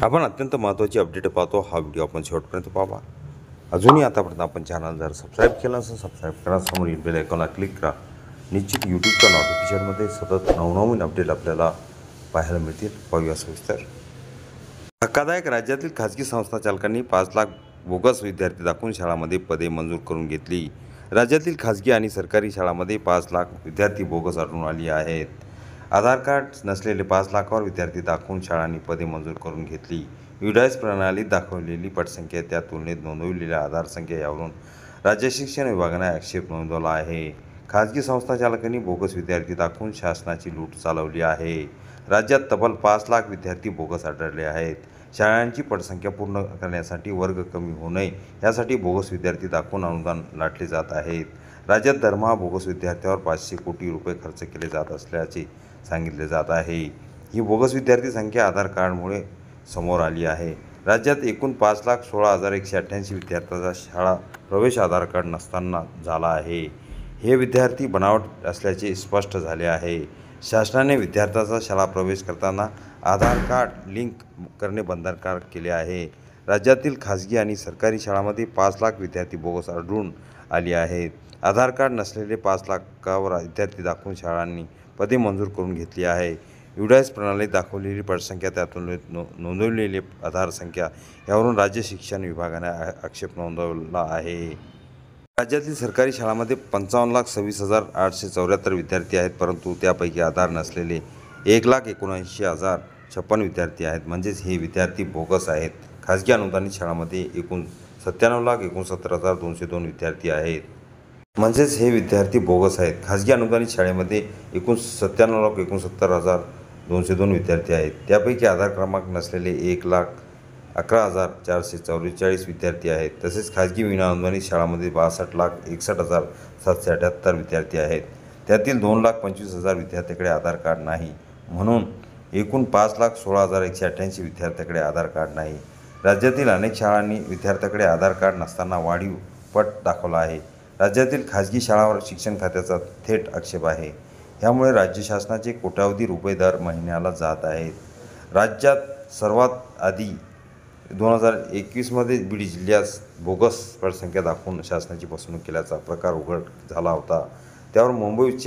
आपण अत्यंत महत्त्वाची अपडेट पाहतो। हा व्हिडिओ आपण शेवटपर्यंत पाहा। अजूनही आतापर्यंत आपण चॅनल जर सबस्क्राईब केलं असेल सबस्क्राईब करा, समोरील बेल आयकॉनला क्लिक करा। निश्चित यूट्यूबच्या नोटिफिकेशनमध्ये सतत नवनवीन अपडेट आपल्याला पाहायला मिळतील। पाहूया सविस्तर। धक्कादायक, राज्यातील खाजगी संस्था चालकांनी 5 लाख बोगस विद्यार्थी दाखवून शाळांमध्ये पदे मंजूर करून घेतली। राज्यातील खाजगी आणि सरकारी शाळांमध्ये 5 लाख विद्यार्थी बोगस आढळून आली आहेत। आधार कार्ड नसलेले 5 लाखावर विद्यार्थी दाखवून शाळांनी पदे मंजूर करून घेतली। युडायस प्रणालीत दाखवलेली पटसंख्या त्या तुलनेत नोंदवलेल्या आधार संख्या यावरून राज्य शिक्षण विभागाने आक्षेप नोंदवला आहे। खाजगी संस्था चालकांनी बोगस विद्यार्थी दाखवून शासनाची लूट चालवली आहे। राज्यात तब्बल 5 लाख विद्यार्थी बोगस आढळले आहेत। शाळांची पटसंख्या पूर्ण करण्यासाठी वर्ग कमी होऊ नये यासाठी बोगस विद्यार्थी दाखवून अनुदान लाटले जात आहेत। राज्यात दरमहा बोगस विद्यार्थ्यांवर 500 कोटी रुपये खर्च केले जात असल्याचे सांगितले जात आहे। ही बोगस विद्यार्थी संख्या आधार कार्डमुळे समोर आली आहे। राज्यात एकूण 5,16,188 विद्यार्थ्यांचा शाळा प्रवेश आधार कार्ड नसताना झाला आहे। हे विद्यार्थी बनावट असल्याचे स्पष्ट झाले आहे। शासनाने विद्यार्थ्यांचा शाळा प्रवेश करताना आधार कार्ड लिंक करणे बंधनकारक केले आहे। राज्यातील खाजगी आणि सरकारी शाळांमध्ये 5 लाख विद्यार्थी बोगस आढळून आली आहेत। आधार कार्ड नसलेले 5 लाखावर विद्यार्थी दाखवून शाळांनी पदे मंजूर करून घेतली आहे। युडायस प्रणालीत दाखवलेली पटसंख्या त्या तुलनेत नोंदवलेली आधार संख्या यावरून राज्य शिक्षण विभागाने आक्षेप नोंदवला आहे। राज्यातील सरकारी शाळांमध्ये 55,26,874 विद्यार्थी आहेत, परंतु त्यापैकी आधार नसलेले 1,79,056 विद्यार्थी आहेत, म्हणजेच हे विद्यार्थी बोगस आहेत। खाजगी अनुदानित शाळांमध्ये एकूण 97,69,202 विद्यार्थी आहेत, म्हणजेच हे विद्यार्थी बोगस आहेत। खाजगी अनुदानित शाळेमध्ये एकूण 97,69,202 विद्यार्थी आहेत, त्यापैकी आधार क्रमांक नसलेले 1,11,444 विद्यार्थी आहेत। तसेच खाजगी विनाअनुदानित शाळांमध्ये 62,61,778 विद्यार्थी आहेत, त्यातील 2,25,000 विद्यार्थ्यांकडे आधार कार्ड नाही, म्हणून एकूण 5,16,188 विद्यार्थ्यांकडे आधार कार्ड नाही। राज्यातील अनेक शाळांनी विद्यार्थ्यांकडे आधार कार्ड नसताना वाढीव पट दाखवला आहे। राज्यातील खाजगी शाळांवर शिक्षण खात्याचा थेट आक्षेप आहे। यामुळे राज्य शासनाचे कोट्यवधी रुपये दर महिन्याला जात आहेत। राज्यात सर्वात आधी 2021मध्ये बीड जिल्ह्यात बोगस पटसंख्या दाखवून शासनाची फसवणूक केल्याचा प्रकार उघड झाला होता। त्यावर मुंबई उच्च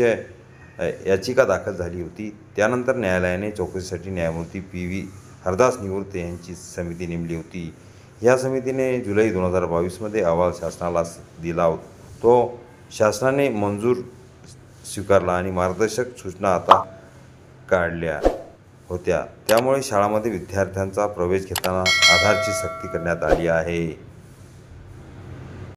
याचिका दाखल झाली होती। त्यानंतर न्यायालयाने चौकशीसाठी न्यायमूर्ती PV हरदास निवृत्ते यांची समिती नेमली होती। या समितीने जुलै 2022मध्ये अहवाल शासनाला दिला। तो शासनाने मंजूर स्वीकारला आणि मार्गदर्शक सूचना आता काढल्या होत्या। त्यामुळे शाळांमध्ये विद्यार्थ्यांचा प्रवेश घेताना आधारची सक्ती करण्यात आली आहे।